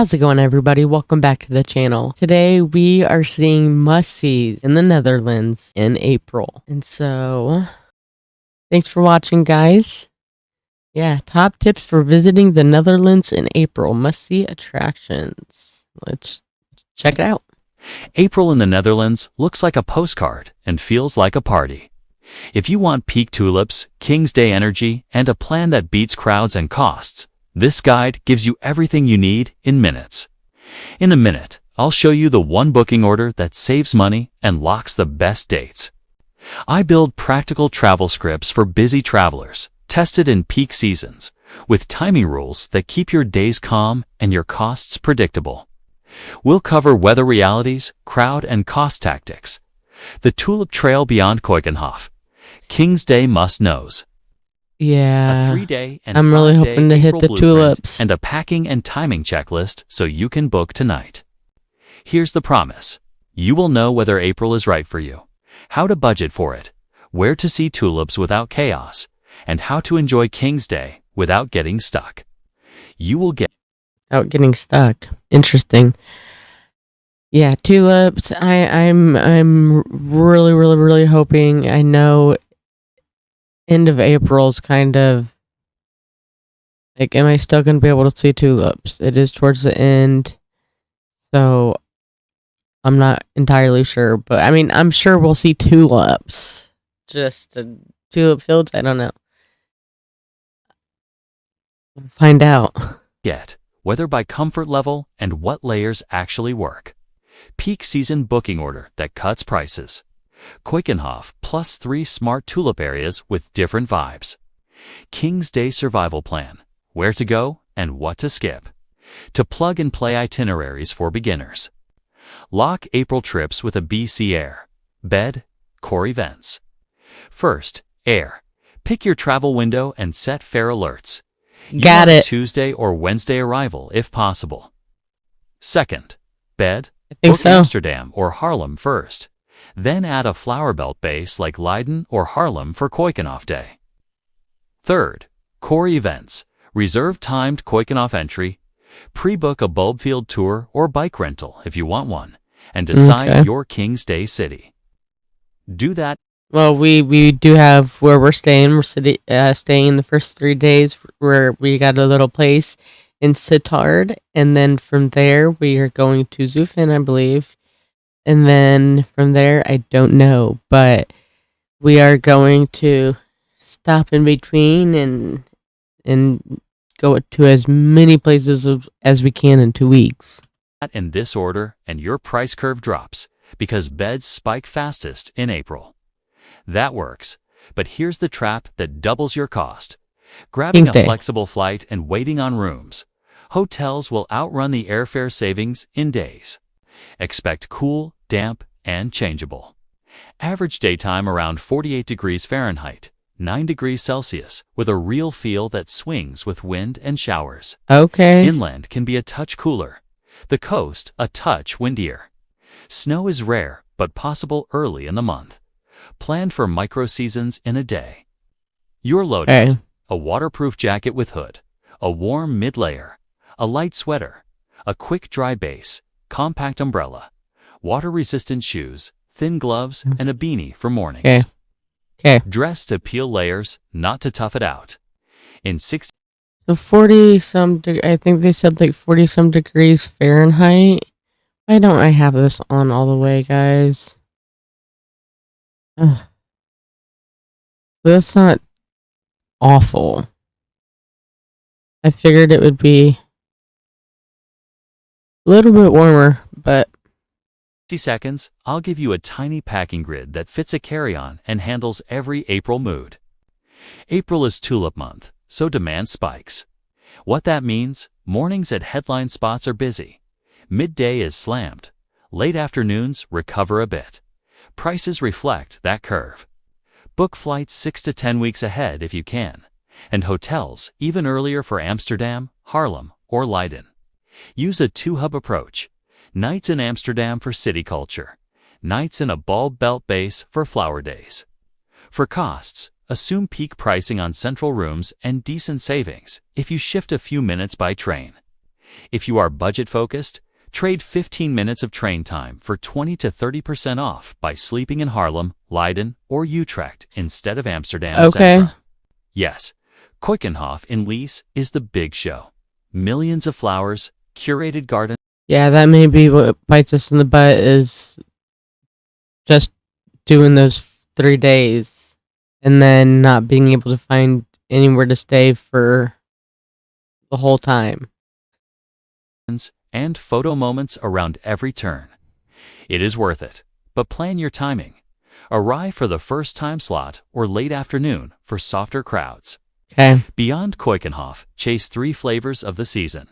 How's it going, everybody? Welcome back to the channel. Today we are seeing must-sees in the Netherlands in April. And so, thanks for watching, guys. Yeah, top tips for visiting the Netherlands in April. Must-see attractions. Let's check it out. April in the Netherlands looks like a postcard and feels like a party. If you want peak tulips, King's Day energy, and a plan that beats crowds and costs, this guide gives you everything you need in minutes. In a minute, I'll show you the one booking order that saves money and locks the best dates. I build practical travel scripts for busy travelers, tested in peak seasons, with timing rules that keep your days calm and your costs predictable. We'll cover weather realities, crowd and cost tactics, the Tulip Trail beyond Keukenhof, King's Day must-knows, Yeah, a 3-day and I'm really 5-day hoping to hit April the blueprint, tulips. and a packing and timing checklist so you can book tonight. Here's the promise. You will know whether April is right for you, how to budget for it, where to see tulips without chaos, and how to enjoy King's Day without getting stuck. You will get Without getting stuck. Interesting. Yeah, tulips. I'm really hoping. I know end of April's kind of like, am I still going to be able to see tulips? It is towards the end, so I'm not entirely sure. But I mean, I'm sure we'll see tulips. Just tulip fields. I don't know. We'll find out. whether by comfort level and what layers actually work. Peak season booking order that cuts prices. Keukenhof plus 3 smart tulip areas with different vibes. King's Day survival plan. Where to go and what to skip. To plug and play itineraries for beginners. Lock April trips with a BC Air, bed, core events. First, Air. Pick your travel window and set fare alerts. Got it. Tuesday or Wednesday arrival if possible. Second, bed. I think Book so. Amsterdam or Haarlem first. Then add a flower belt base like Leiden or Haarlem for Keukenhof Day. Third, core events. Reserve timed Keukenhof entry. Pre-book a bulb field tour or bike rental if you want one. And decide your King's Day city. Do that. Well, we do have where we're staying. We're staying in the first 3 days where we got a little place in Sittard. And then from there, we are going to Zutphen, I believe. And then from there, I don't know. But we are going to stop in between and go to as many places as we can in 2 weeks. In this order, and your price curve drops because beds spike fastest in April. That works, but here's the trap that doubles your cost. Grabbing a flexible flight and waiting on rooms. Hotels will outrun the airfare savings in days. Expect cool, damp, and changeable. Average daytime around 48 degrees Fahrenheit, 9 degrees Celsius, with a real feel that swings with wind and showers. Okay. Inland can be a touch cooler. The coast, a touch windier. Snow is rare, but possible early in the month. Plan for micro-seasons in a day. Your loadout. Okay. A waterproof jacket with hood. A warm mid-layer. A light sweater. A quick dry base. Compact umbrella. Water-resistant shoes. Thin gloves, and a beanie for mornings. Okay. Dress to peel layers, not to tough it out. In 60 So 40-some, I think they said like 40-some degrees Fahrenheit. Why don't I have this on all the way, guys? Ugh. That's not awful. I figured it would be a little bit warmer, but 60 seconds, I'll give you a tiny packing grid that fits a carry-on and handles every April mood. April is tulip month, so demand spikes. What that means, mornings at headline spots are busy. Midday is slammed. Late afternoons recover a bit. Prices reflect that curve. Book flights 6 to 10 weeks ahead if you can, and hotels even earlier for Amsterdam, Haarlem, or Leiden. Use a 2-hub approach. Nights in Amsterdam for city culture. Nights in a bulb belt base for flower days. For costs, assume peak pricing on central rooms and decent savings if you shift a few minutes by train. If you are budget focused, trade 15 minutes of train time for 20 to 30% off by sleeping in Haarlem, Leiden, or Utrecht instead of Amsterdam Okay. Centrum. Yes, Keukenhof in Lies is the big show. Millions of flowers, curated gardens, Yeah, that may be what bites us in the butt is just doing those 3 days and then not being able to find anywhere to stay for the whole time. and photo moments around every turn. It is worth it, but plan your timing. Arrive for the first time slot or late afternoon for softer crowds. Okay. Beyond Keukenhof, chase 3 flavors of the season.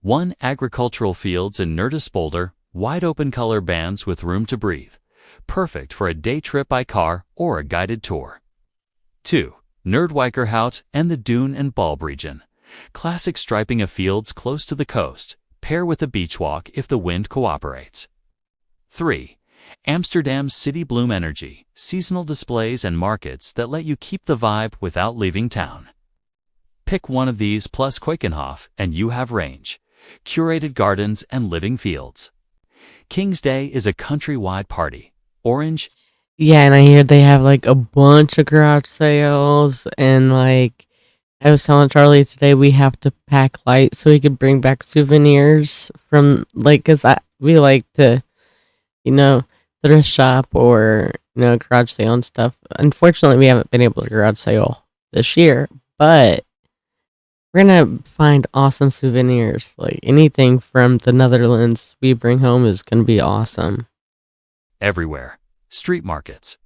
1. Agricultural fields in Nerdespolder, wide-open color bands with room to breathe. Perfect for a day trip by car or a guided tour. 2. Nerdwijkerhout and the Dune and Bulb region. Classic striping of fields close to the coast. Pair with a beach walk if the wind cooperates. 3. Amsterdam's City Bloom Energy, seasonal displays and markets that let you keep the vibe without leaving town. Pick one of these plus Keukenhof and you have range, curated gardens and living fields. King's Day is a countrywide party. Orange. Yeah, and I hear they have like a bunch of garage sales, and like I was telling Charlie today, we have to pack light so we could bring back souvenirs from like, cause we like to, you know, thrift shop or garage sale and stuff. Unfortunately, we haven't been able to garage sale this year, but we're gonna find awesome souvenirs. Like anything from the Netherlands we bring home is gonna be awesome. Everywhere. Street markets,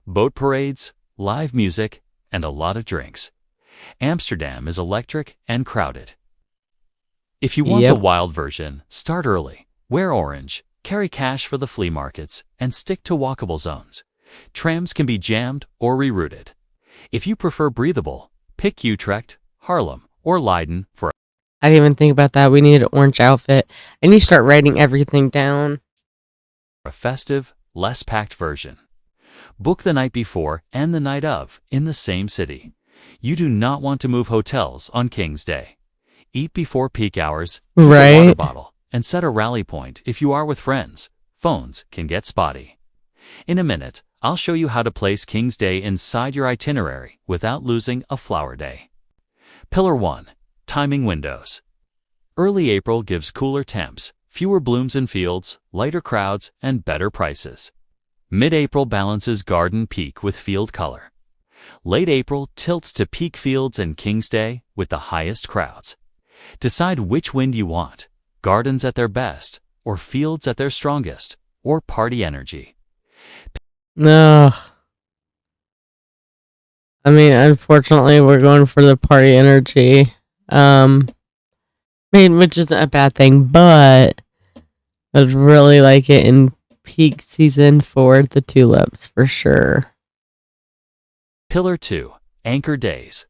boat parades, live music, and a lot of drinks. Amsterdam is electric and crowded. If you want the Yep. wild version, start early. Wear orange, carry cash for the flea markets, and stick to walkable zones. Trams can be jammed or rerouted. If you prefer breathable, pick Utrecht, Haarlem, or Leiden for I didn't even think about that. We need an orange outfit. I need to start writing everything down. a festive, less packed version. Book the night before and the night of in the same city. You do not want to move hotels on King's Day. Eat before peak hours, keep a water Right? bottle, and set a rally point if you are with friends. Phones can get spotty. In a minute, I'll show you how to place King's Day inside your itinerary without losing a flower day. Pillar 1. Timing windows. Early April gives cooler temps, fewer blooms in fields, lighter crowds, and better prices. Mid-April balances garden peak with field color. Late April tilts to peak fields and King's Day with the highest crowds. Decide which wind you want, gardens at their best, or fields at their strongest, or party energy. No. I mean, unfortunately, we're going for the party energy. Which isn't a bad thing, but I'd really like it in peak season for the tulips for sure. Pillar 2. Anchor days.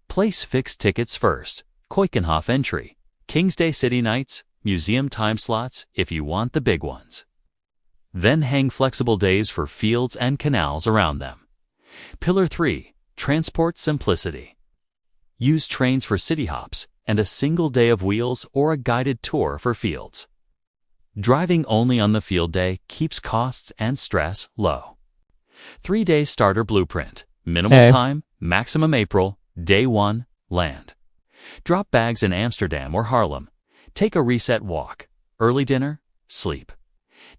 Place fixed tickets first. Keukenhof entry. King's Day city nights, museum time slots if you want the big ones. Then hang flexible days for fields and canals around them. Pillar 3. Transport simplicity. Use trains for city hops and a single day of wheels or a guided tour for fields. Driving only on the field day keeps costs and stress low. 3-day starter blueprint. Minimal Okay. time, maximum April, day 1, land. Drop bags in Amsterdam or Haarlem. Take a reset walk. Early dinner, sleep.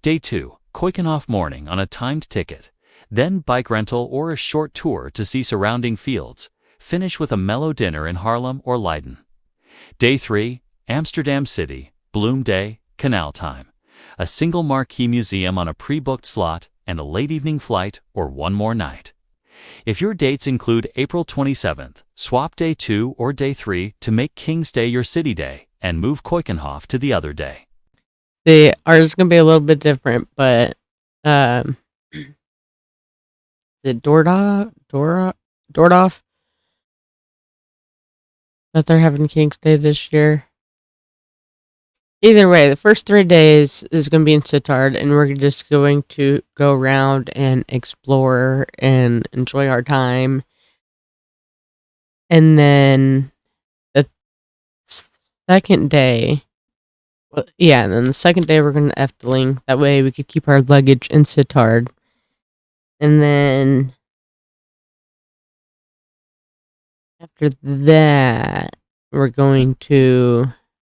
Day 2, Keukenhof morning on a timed ticket. Then bike rental or a short tour to see surrounding fields. Finish with a mellow dinner in Haarlem or Leiden. Day 3, Amsterdam City, Bloom Day, Canal Time. A single marquee museum on a pre-booked slot and a late evening flight or one more night. If your dates include April 27th, swap day 2 or day 3 to make King's Day your city day and move Keukenhof to the other day. The ours is gonna be a little bit different, but the Dordoff that they're having King's Day this year. Either way, the first 3 days is going to be in Sittard, and we're just going to go around and explore and enjoy our time. And then the second day, well, yeah, and then the second day we're going to Efteling. That way we could keep our luggage in Sittard. And then after that, we're going to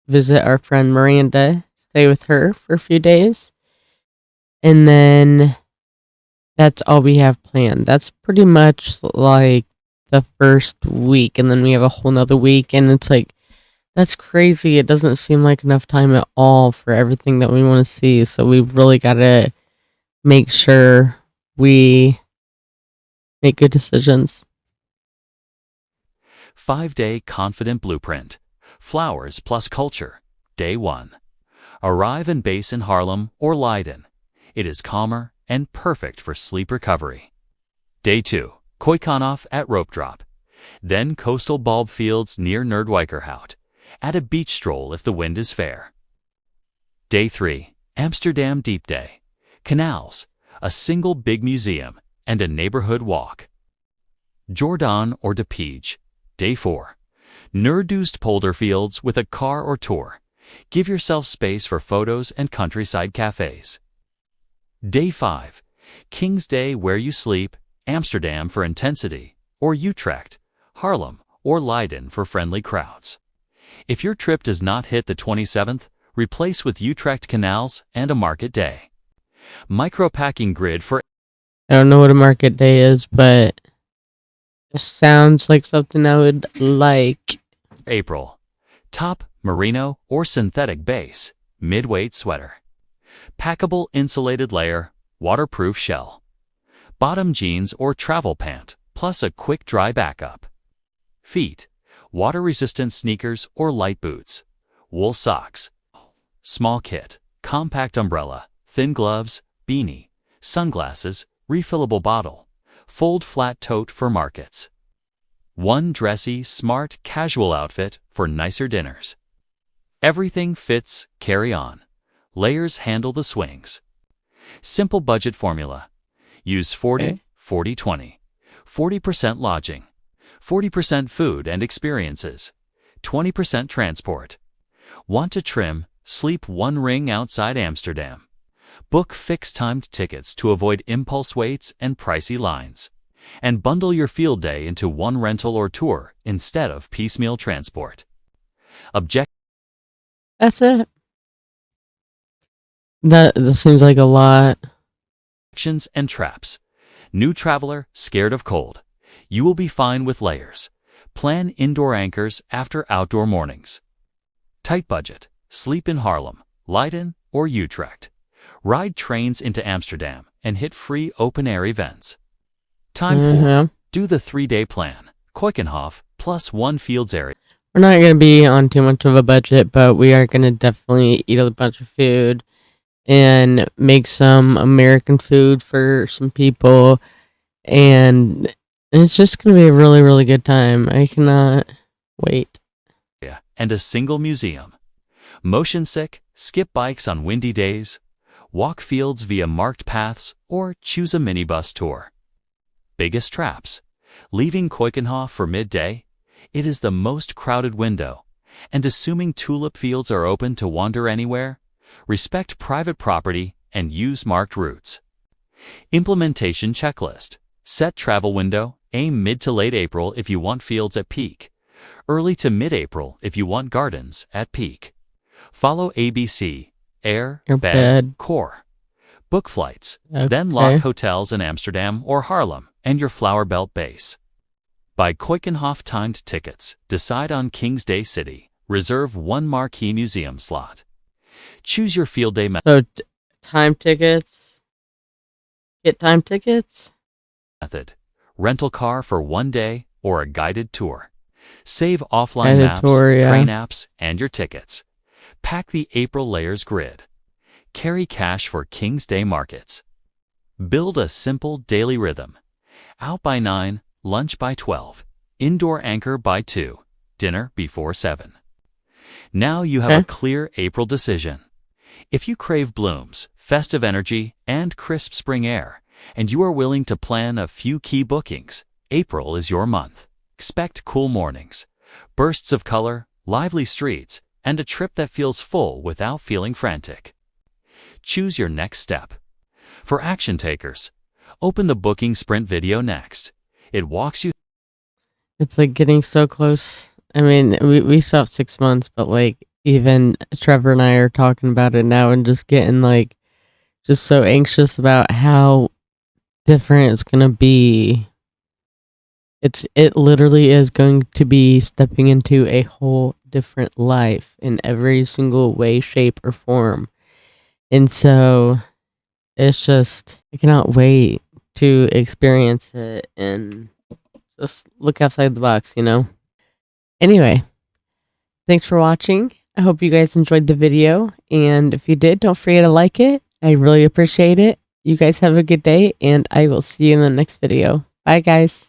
visit our friend Miranda, stay with her for a few days. And then that's all we have planned. That's pretty much like the first week. And then we have a whole nother week. And it's like, that's crazy. It doesn't seem like enough time at all for everything that we want to see. So we've really got to make sure we make good decisions. 5-day confident blueprint. Flowers plus culture. Day 1. Arrive and base in Haarlem or Leiden. It is calmer and perfect for sleep recovery. Day 2. Keukenhof at Rope Drop. Then coastal bulb fields near Nerdwijkerhout. Add a beach stroll if the wind is fair. Day 3. Amsterdam Deep Day. Canals, a single big museum, and a neighborhood walk. Jordan or De Piege. Day 4. Nerdust Polderfields with a car or tour. Give yourself space for photos and countryside cafes. Day 5. King's Day Where You Sleep, Amsterdam for intensity, or Utrecht, Haarlem, or Leiden for friendly crowds. If your trip does not hit the 27th, replace with Utrecht canals and a market day. Micropacking grid for I don't know what a market day is, but it sounds like something I would like. April. Top, merino or synthetic base, mid-weight sweater. Packable insulated layer, waterproof shell. Bottom jeans or travel pant, plus a quick dry backup. Feet. Water-resistant sneakers or light boots. Wool socks. Small kit. Compact umbrella. Thin gloves. Beanie. Sunglasses. Refillable bottle. Fold flat tote for markets. One dressy, smart, casual outfit for nicer dinners. Everything fits, carry on. Layers handle the swings. Simple budget formula. Use 40, 40, 20. 40% lodging. 40% food and experiences, 20% transport. Want to trim, sleep one ring outside Amsterdam. Book fixed-timed tickets to avoid impulse waits and pricey lines. And bundle your field day into one rental or tour instead of piecemeal transport. That's it. That seems like a lot. Objections and traps. New traveler, scared of cold. You will be fine with layers. Plan indoor anchors after outdoor mornings. Tight budget. Sleep in Haarlem, Leiden, or Utrecht. Ride trains into Amsterdam and hit free open-air events. Time poor. Do the 3-day plan. Keukenhof plus 1 fields area. We're not going to be on too much of a budget, but we are going to definitely eat a bunch of food and make some American food for some people. And it's just going to be a really, really good time. I cannot wait. And a single museum. Motion sick, skip bikes on windy days, walk fields via marked paths, or choose a minibus tour. Biggest traps. Leaving Keukenhof for midday, it is the most crowded window, and assuming tulip fields are open to wander anywhere, respect private property and use marked routes. Implementation checklist. Set travel window, aim mid to late April if you want fields at peak, early to mid-April if you want gardens at peak. Follow ABC, air, bed, core. Book flights, then lock hotels in Amsterdam or Haarlem and your flower belt base. Buy Keukenhof timed tickets, decide on King's Day City, reserve one marquee museum slot. Choose your field day So, time tickets? Get time tickets? Method. Rental car for 1 day or a guided tour. Save offline maps, train apps, and your tickets. Pack the April layers grid. Carry cash for King's Day markets. Build a simple daily rhythm. Out by 9, lunch by 12, indoor anchor by 2, dinner before 7. Now you have a clear April decision. If you crave blooms, festive energy, and crisp spring air, and you are willing to plan a few key bookings, April is your month. Expect cool mornings, bursts of color, lively streets, and a trip that feels full without feeling frantic. Choose your next step. For action takers, open the booking sprint video next. It walks you. It's like getting so close. I mean, we still have 6 months, but like even Trevor and I are talking about it now and just getting like just so anxious about how different it's gonna be. It literally is going to be stepping into a whole different life in every single way, shape, or form. And so it's just I cannot wait to experience it and just look outside the box, you know? Anyway, thanks for watching. I hope you guys enjoyed the video. And if you did, don't forget to like it. I really appreciate it. You guys have a good day, and I will see you in the next video. Bye, guys.